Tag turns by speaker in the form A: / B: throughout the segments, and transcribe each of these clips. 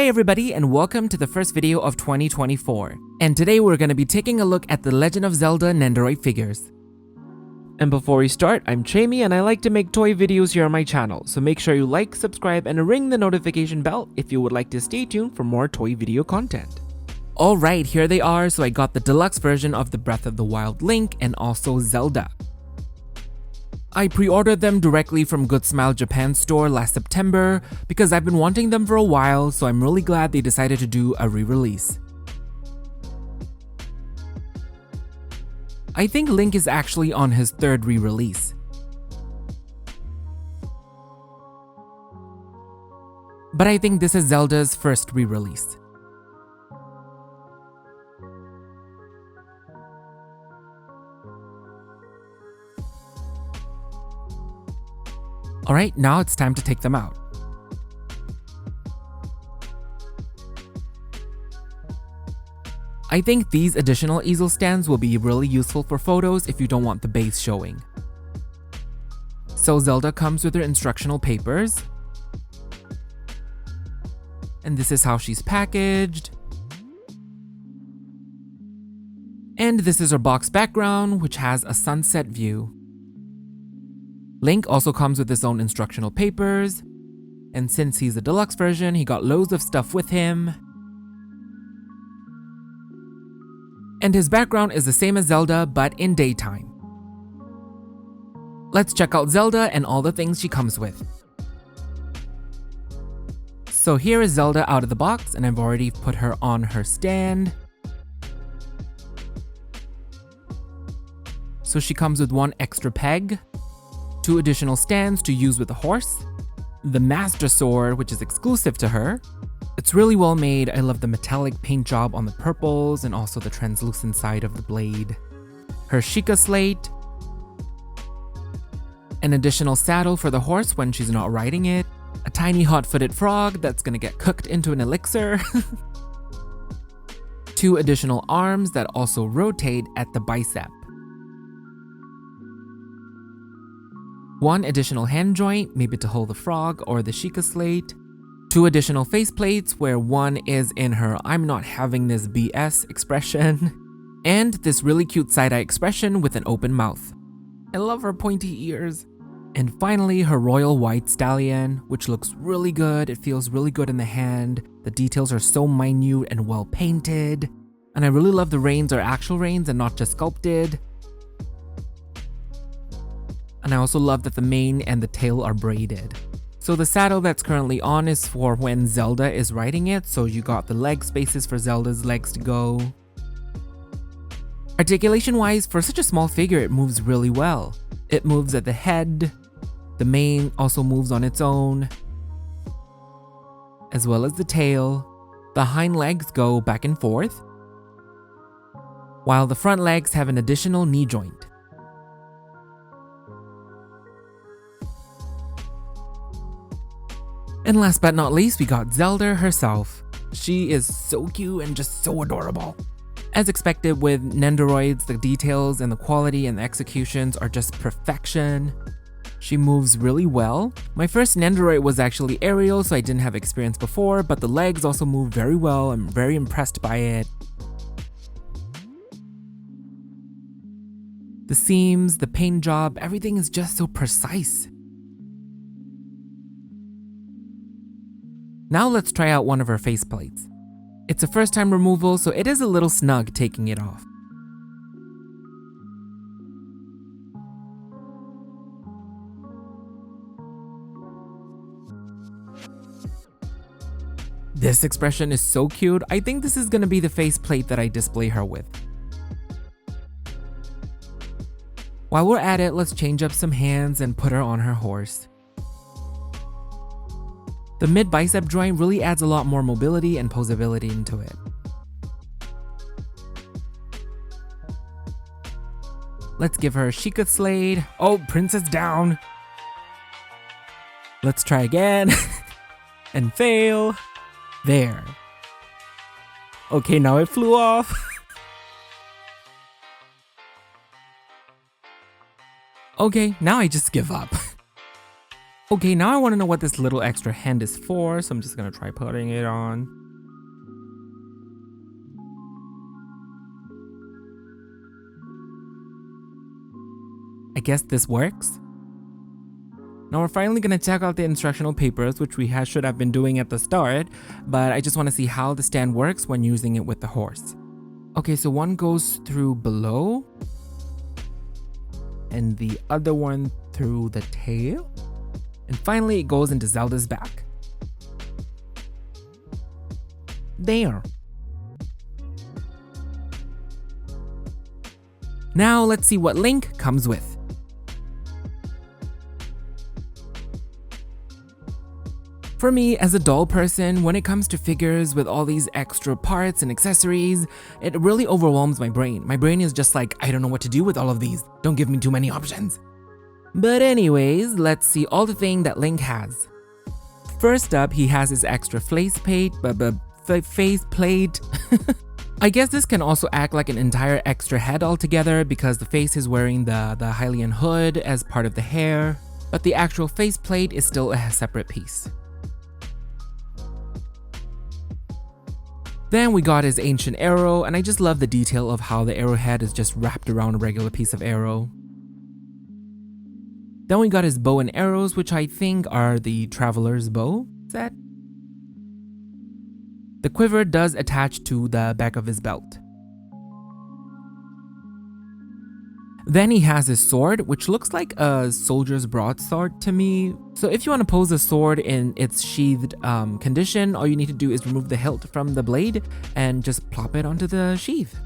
A: Hey everybody, and welcome to the first video of 2024. And today we're going to be taking a look at the Legend of Zelda Nendoroid figures. And before we start, I'm Chaymie and I like to make toy videos here on my channel, so make sure you like, subscribe, and ring the notification bell if you would like to stay tuned for more toy video content. Alright, here they are. So I got the deluxe version of the Breath of the Wild Link and also Zelda. I pre-ordered them directly from GoodSmile Japan store last September because I've been wanting them for a while, so I'm really glad they decided to do a re-release. I think Link is actually on his third re-release. But I think this is Zelda's first re-release. Alright, now it's time to take them out. I think these additional easel stands will be really useful for photos if you don't want the base showing. So Zelda comes with her instructional papers. And this is how she's packaged. And this is her box background, which has a sunset view. Link also comes with his own instructional papers, and since he's a deluxe version, he got loads of stuff with him. And his background is the same as Zelda, but in daytime. Let's check out Zelda and all the things she comes with. So here is Zelda out of the box, and I've already put her on her stand. So she comes with one extra peg, 2 additional stands to use with the horse, the Master Sword, which is exclusive to her. It's really well made. I love the metallic paint job on the purples and also the translucent side of the blade. Her Sheikah Slate, an additional saddle for the horse when she's not riding it, a tiny hot-footed frog that's gonna get cooked into an elixir, 2 additional arms that also rotate at the bicep, 1 additional hand joint, maybe to hold the frog or the Sheikah Slate, 2 additional face plates where one is in her "I'm not having this BS" expression, and this really cute side-eye expression with an open mouth. I love her pointy ears. And finally, her royal white stallion, which looks really good. It feels really good in the hand. The details are so minute and well painted. And I really love the reins are actual reins and not just sculpted. And I also love that the mane and the tail are braided. So the saddle that's currently on is for when Zelda is riding it, so you got the leg spaces for Zelda's legs to go. Articulation wise, for such a small figure, it moves really well. It moves at the head, the mane also moves on its own, as well as the tail. The hind legs go back and forth, while the front legs have an additional knee joint. And last but not least, we got Zelda herself. She is so cute and just so adorable. As expected with Nendoroids, the details and the quality and the executions are just perfection. She moves really well. My first Nendoroid was actually aerial, so I didn't have experience before, but the legs also move very well. I'm very impressed by it. The seams, the paint job, everything is just so precise. Now let's try out one of her faceplates. It's a first time removal, so it is a little snug taking it off. This expression is so cute. I think this is gonna be the faceplate that I display her with. While we're at it, let's change up some hands and put her on her horse. The mid-bicep joint really adds a lot more mobility and posability into it. Let's give her a Sheikah Slate. Oh, princess down. Let's try again. And fail. There. Okay, now it flew off. Okay, now I just give up. Okay, now I want to know what this little extra hand is for, so I'm just gonna try putting it on. I guess this works. Now we're finally gonna check out the instructional papers, which we should have been doing at the start, but I just want to see how the stand works when using it with the horse. Okay, so one goes through below, and the other one through the tail, and finally it goes into Zelda's back. There. Now let's see what Link comes with. For me, as a doll person, when it comes to figures with all these extra parts and accessories, it really overwhelms my brain. My brain is just like, I don't know what to do with all of these. Don't give me too many options. But anyways, let's see all the things that Link has. First up, he has his extra face plate, I guess this can also act like an entire extra head altogether because the face is wearing the Hylian hood as part of the hair, but the actual face plate is still a separate piece. Then we got his ancient arrow, and I just love the detail of how the arrowhead is just wrapped around a regular piece of arrow. Then we got his bow and arrows, which I think are the traveler's bow set. The quiver does attach to the back of his belt. Then he has his sword, which looks like a soldier's broadsword to me. So if you want to pose a sword in its sheathed condition, all you need to do is remove the hilt from the blade and just plop it onto the sheath.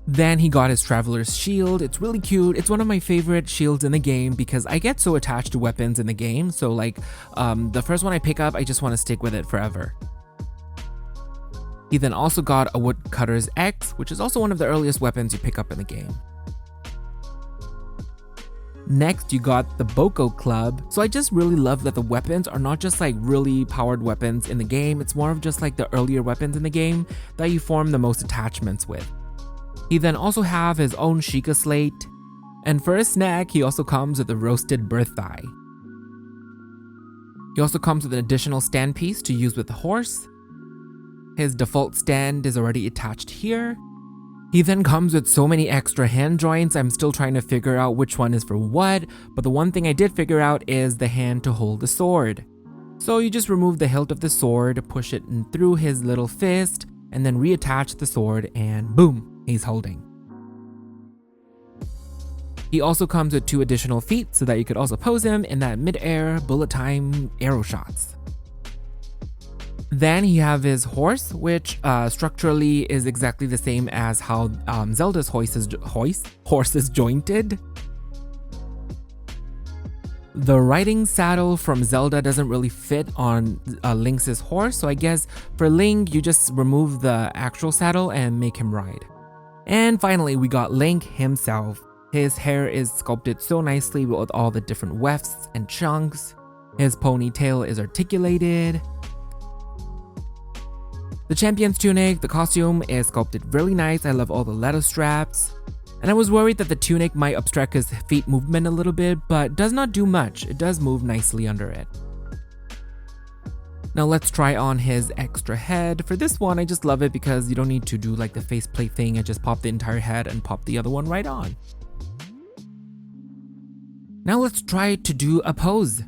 A: Then he got his traveler's shield. It's really cute. It's one of my favorite shields in the game because I get so attached to weapons in the game. So like the first one I pick up, I just want to stick with it forever. He then also got a woodcutter's axe, which is also one of the earliest weapons you pick up in the game. Next, you got the Boko Club. So I just really love that the weapons are not just like really powered weapons in the game, it's more of just like the earlier weapons in the game that you form the most attachments with. He then also have his own Sheikah slate, and for a snack, he also comes with a roasted bird thigh. He also comes with an additional stand piece to use with the horse. His default stand is already attached here. He then comes with so many extra hand joints, I'm still trying to figure out which one is for what, but the one thing I did figure out is the hand to hold the sword. So you just remove the hilt of the sword, push it in through his little fist, and then reattach the sword and boom, he's holding. He also comes with 2 additional feet so that you could also pose him in that mid-air bullet time arrow shots. Then he have his horse, which structurally is exactly the same as how Zelda's horse is jointed. The riding saddle from Zelda doesn't really fit on Link's horse, so I guess for Link, you just remove the actual saddle and make him ride. And finally, we got Link himself. His hair is sculpted so nicely with all the different wefts and chunks. His ponytail is articulated. The champion's tunic, the costume is sculpted really nice. I love all the leather straps. And I was worried that the tunic might obstruct his feet movement a little bit, but does not do much. It does move nicely under it. Now let's try on his extra head. For this one, I just love it because you don't need to do like the faceplate thing and just pop the entire head and pop the other one right on. Now let's try to do a pose.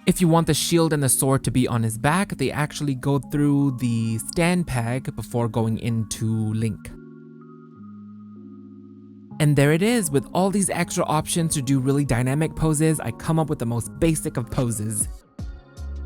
A: If you want the shield and the sword to be on his back, they actually go through the stand peg before going into Link. And there it is, with all these extra options to do really dynamic poses, I come up with the most basic of poses.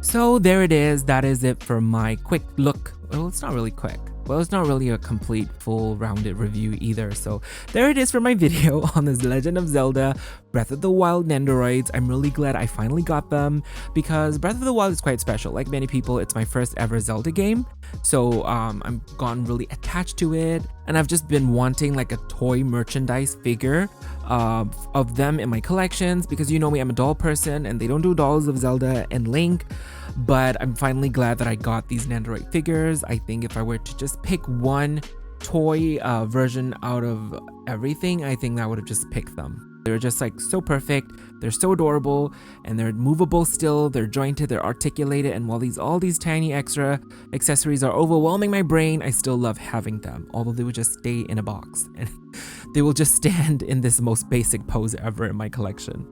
A: So there it is, that is it for my quick look. Well, it's not really quick. Well, it's not really a complete, full, rounded review either. So there it is for my video on this Legend of Zelda Breath of the Wild Nendoroids. I'm really glad I finally got them because Breath of the Wild is quite special. Like many people, it's my first ever Zelda game. So I'm gotten really attached to it. And I've just been wanting like a toy merchandise figure of them in my collections because you know me, I'm a doll person and they don't do dolls of Zelda and Link. But I'm finally glad that I got these Nendoroid figures. I think if I were to just pick one toy version out of everything, I think I would have just picked them. They're just like so perfect, they're so adorable, and they're movable still, they're jointed, they're articulated, and while all these tiny extra accessories are overwhelming my brain, I still love having them, although they would just stay in a box, and they will just stand in this most basic pose ever in my collection.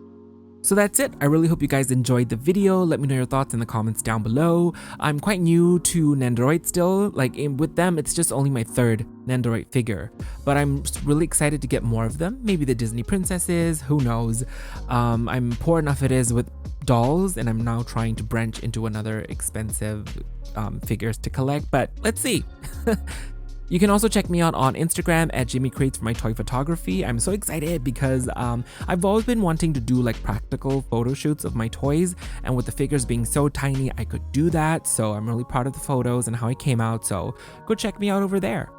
A: So that's it. I really hope you guys enjoyed the video. Let me know your thoughts in the comments down below. I'm quite new to Nendoroid still. Like with them, it's just only my third Nendoroid figure. But I'm really excited to get more of them. Maybe the Disney princesses, who knows. I'm poor enough it is with dolls, and I'm now trying to branch into another expensive figures to collect. But let's see. You can also check me out on Instagram at Jimmy Crates for my toy photography. I'm so excited because I've always been wanting to do like practical photo shoots of my toys, and with the figures being so tiny, I could do that. So I'm really proud of the photos and how it came out. So go check me out over there.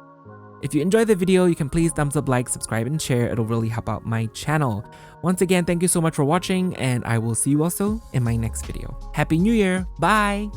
A: If you enjoyed the video, you can please thumbs up, like, subscribe, and share. It'll really help out my channel. Once again, thank you so much for watching, and I will see you also in my next video. Happy New Year! Bye!